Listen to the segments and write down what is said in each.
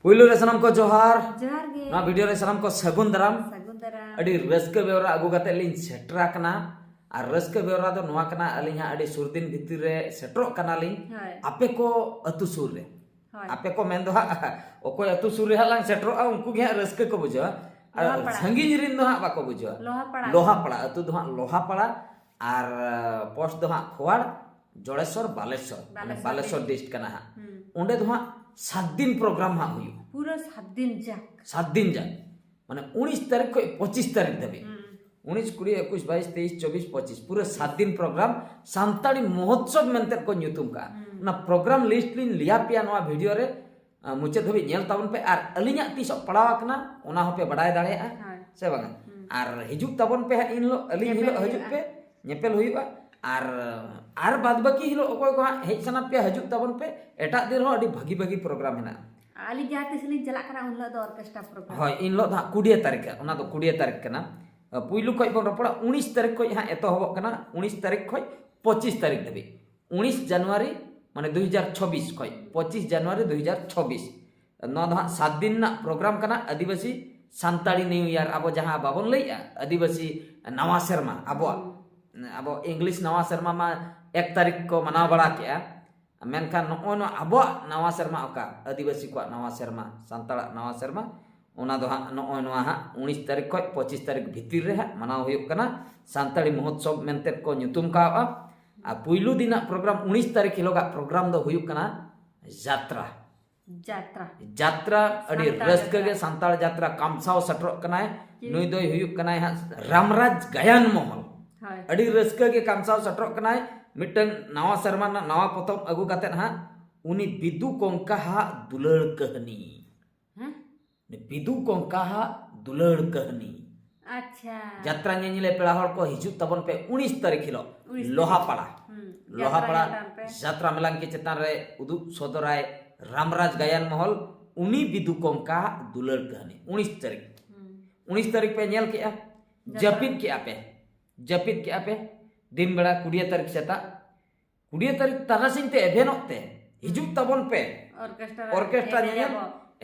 पुइलु रे सनम को जोहार जोहार गे ना वीडियो रे सनम को सगुन दाराम अडी रस्क बेवरा अगु कते लिन सेटरा कना और रस्क बेवरा दो नोआ कना अलिन हा अडी सुरदिन भितिर रे सेटरो कना लिन आपे को अतु सुर रे आपे को मेन दो हा ओकोय अतु सुर रे हालांग सेटरो आ उनको गे रस्क को बुझो संगीन रिन दो हा बाको बुझो लोहा पड़ा अतु दो हा लोहा पड़ा और पोस्ट दो हा खोवाड़ जोड़ेश्वर बालेश्वर डिस्ट्रिक्ट कना हा ओंडे दो हा 7 दिन प्रोग्राम हा हुई पूरा 7 दिन जाक 7 दिन जाक माने 19 तारीख को 25 तारीख धबे 19 20 21 22 23 24 25 पूरा 7 दिन प्रोग्राम सांताड़ी महोत्सव मेंते को न्यूतुम का ना प्रोग्राम लिस्ट लिन लिया पिया नवा वीडियो रे मुचे धबे नेल ताबन पे आर अलिया तीस पड़ाव कना ओना हो पे बडाय दाड़ेया से बांगा आर हिजुक ताबन पे इन लो अलिन हिलो हजुक पे नेपेल हुईबा आर बाद बाकी हिलो ओकोय को हेज सना पे हजुक ताबन पे एटा दिन हो अडी भागी भागी प्रोग्राम हेना आली जाते सलिन चला करा उन लो दो ऑर्केस्ट्रा प्रोग्राम होय इन लो दा 20 तारीख ओना दो 20 तारीख कना पुइलु खय बन रपड़ा 19 तारीख खय हा एतो होबो कना 19 तारीख खय 25 तारीख धबे 19 जनवरी माने 2026 खय 25 जनवरी 2026 नो दा 7 दिन ना प्रोग्राम कना आदिवासी सांताड़ी न्यू ईयर अब जहां बाबन लइया आदिवासी नवा शर्मा अब इंग्लिश नवा शर्मा मा 1 तारीख को मनाव बड़ा किया मेनखान नो अब नवा शर्मा ओका आदिवासी को नवा शर्मा सांताड़ा नवा शर्मा ओना दो हा नो हा 19 तारीख को 25 तारीख भीतर रे मनाव हुयुक कना सांताड़ी महोत्सव मेंते को न्युतुम का आ पुइलु दिना प्रोग्राम 19 तारीख हिलोगा प्रोग्राम दो हुयुक कना जात्रा जात्रा अडी रस्क गे सांताड़ जात्रा कामसाव सटरो कना नुई दोय हुयुक कना रामराज गायन महल अडी रस्क गे कामसाव सटरो कना मिटन नवा शर्मा ना नवा पोतम अगु काते हा उनी बिदु कोंका हा दुलड़ कहानी बिदु कोंका हा दुलड़ कहानी अच्छा यात्रा नेनिले पेड़ा हर को हिजु तबन पे 19 तारीख हिलो लोहापाड़ा यात्रा मेलान के चेतान रे उदुग सदराय रामराज गायन महल उनी बिदु कोंका दुलड़ कहानी 19 तारीख पे नेल के जपित के पे दिन बेड़ा 20 तारीख सेता 20 तारीख तारासिंग ते एभेनोते हिजुक तबन पे ऑर्केस्ट्रा नेल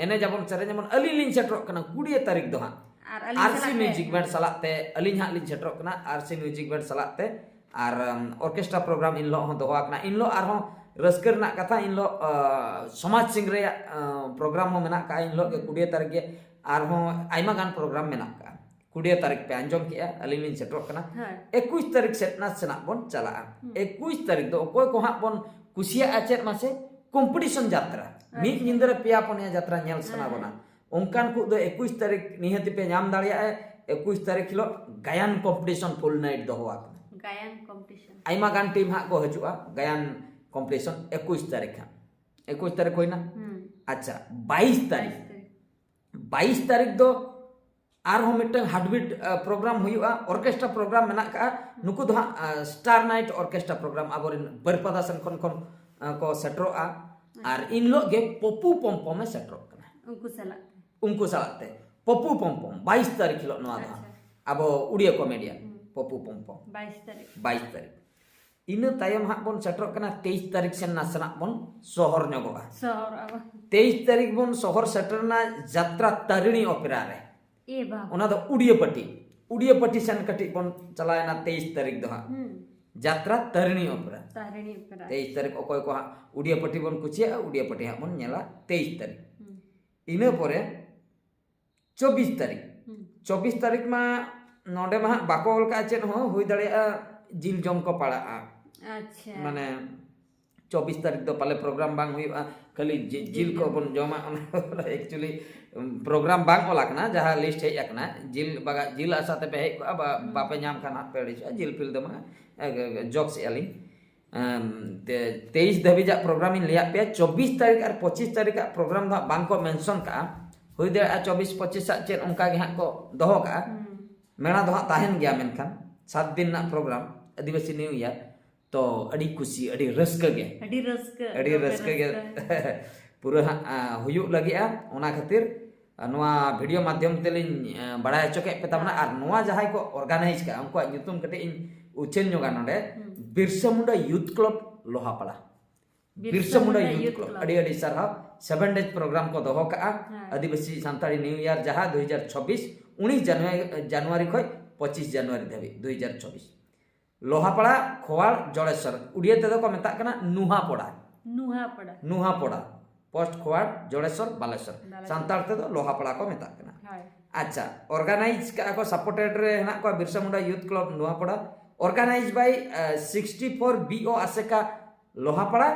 एने जबन सरे जमन अली लिन सेटरो कना 20 तारीख दो हा आरसी म्यूजिक बैंड सलाते अली हा लिन सेटरो कना आरसी म्यूजिक बैंड सलाते आर ऑर्केस्ट्रा प्रोग्राम इन लो हो दोहा कना इन लो आर हो रस्कर ना कथा इन लो समाज सिंह रे प्रोग्राम हो मेना का इन लो के 20 तारीख के आर हो आइमा गान प्रोग्राम मेना का 20 तारीख पे अंजम किया अली लिन सेटरो कना 21 तारीख सेटना सेना बन चला 21 तारीख दो कोय को हा बन कुसिया आचेत मासे कंपटीशन यात्रा मिक निंदर पिया पनिया यात्रा नेल सना बना उनकान को दो 21 तारीख निहति पे नाम दाड़िया 21 तारीख हिलो गायन कंपटीशन फुल नाइट दो हुआ गायन कंपटीशन आइमा गान टीम हा को हजुआ गायन कंपटीशन 21 तारीख 21 तारीख होइना अच्छा 22 तारीख दो आर हो मिटन हार्टबीट प्रोग्राम हुआ ऑर्केस्ट्रा प्रोग्राम मेना का नुकु दो स्टार नाइट ऑर्केस्ट्रा प्रोग्राम आबोरिन बरपदा सन खन को सेटरो आर इन लो गे पप्पू पम्पम में सेटरो कना उनको सलाते पप्पू पम्पम 22 तारीख हिलो नवा दा अब उड़िया कॉमेडियन पप्पू पम्पम 22 तारीख इन तायम हा बन सेटरो कना 23 तारीख से नासना बन शहर नगोगा 23 तारीख बन शहर सेटरना यात्रा तारिणी ओपेरा रे ए बा ओना दो उड़िया पट्टी सन कटी बन चलायना 23 तारीख दो हा यात्रा तारिणी ओपेरा 23 तारीख ओकोय को उड़िया पट्टी बन कुचिया उड़िया पट्टी हा बन नेला 23 तारीख इने परे 24 तारीख मा नोडे मा बाको ओल का चेन हो हुई दड़िया जिल जम को पड़ा अच्छा माने 24 तारीख दो पाले प्रोग्राम बांग हुई खाली जिल को बन जमा एक्चुअली प्रोग्राम बांग ओला कना जहां लिस्ट है एकना जिल आसाते पे बापे नाम खाना पेड़ी जिल फिल दमा जॉक्स एलिंग 23 धबी जा प्रोग्राम इन लिया पे 24 तारीख और 25 तारीख का प्रोग्राम दा बांग को मेंशन का हुई दे 24 25 सा चेन उनका के हा को दोहो का मेना दो ताहन गया मेनखान 7 दिन ना प्रोग्राम आदिवासी न्यू ईयर तो अड़ी खुशी अड़ी रस्क गे पूरा हुयुक लगिया ओना खातिर नवा वीडियो माध्यम तेलिन बड़ाय चोके पे तबना आर नवा जहाय को ऑर्गेनाइज का उनको न्यूतुम कटे इन उचेन जोगा नडे Birsa Munda youth club लोहापाड़ा Birsa Munda youth club अड़ी अड़ी सरहाव 7 डेज प्रोग्राम को दोहो का आदिवासी सांताली न्यू ईयर जहां 2026 19 जनवरी खय 25 जनवरी धाबी 2024 लोहापड़ा खोवाड़ जोड़ेश्वर उड़िया तेदो को मेता कना नुहापड़ा नुहापड़ा पोस्ट खोवाड़ जोड़ेश्वर बालेश्वर सांताल तेदो लोहापड़ा को मेता कना अच्छा ऑर्गेनाइज का को सपोर्टेड रे हेना को Birsa Munda youth club Nuhapada organised by 64 BO ASECA Lohapada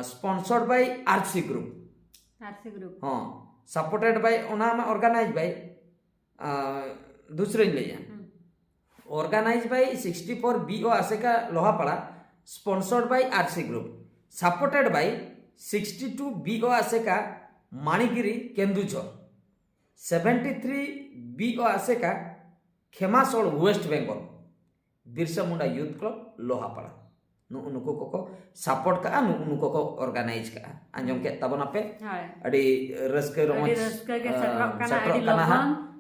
sponsored by RC group हाँ सपोर्टेड बाय ओना में ऑर्गेनाइज बाय दूसरे ले organised by 64 BO ASECA Lohapada sponsored by RC group supported by 62 BO ASECA Manigiri Kendujhar 73 BO ASECA Khemasol West Bengal Birsa Munda youth club Lohapada नुको को सपोर्ट का नुको को ऑर्गेनाइज का आंजम के तबना पे अड़ी रस्के रोमच सेटरकना हा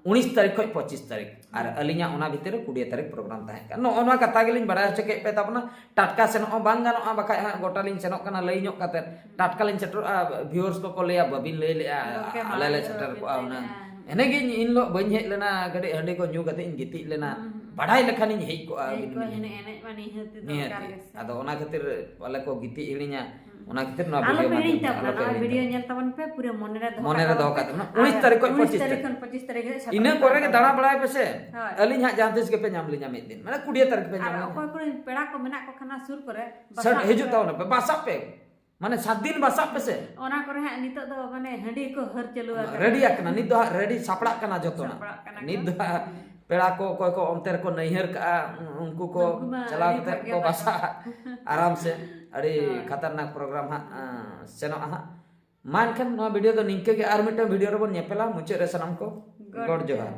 19 तारीख खय 25 तारीख आर अलिया ओना भितर 20 तारीख प्रोग्राम ताहे का नो ओना कथा गेलिन बड़ा चके पे तबना टाटका सेनो बांग गानो बखा गोटा लिन सेनो कना लई ᱧᱚᱜ काते टाटका लिन सेटर व्यूअर्स को लेया बबिन लई ले आले ले सेटर को ओना एने गे इन लो बइन हेज लेना गडे हंडी को न्यू कते इन गिति लेना बढ़ाई लेखानी हेज को एने माने हेते दरकार गे आदो ओना खातिर वाले को गिति हिलिया ओना खातिर ना वीडियो नेल तबन पे पूरे मन रे दो काते 19 तारीख को 25 तारीख इने कोरे के दाना बड़ाय पेसे अलिन हा जहां तिस के पे नाम लिया मिद दिन माने 20 तारीख पे नाम कोई कोई पेड़ा को मेना को खाना सुर करे सर हेजु ताव ना बासा पे माने 7 दिन बासा पे से ओना करे हा नितो दो माने हंडी को हर चलु रेडी आकना नित दो रेडी सापड़ा कना जतो ना नित दो पेड़ा को कोई को अंतर को नैहर का उनको को चला के को बासा आराम से अरे खतरनाक प्रोग्राम हा सेनो हा मान खान नो वीडियो तो निंके के आर मिटन वीडियो रे बन नेपेला मुचे रे सनम को गॉड जोहार।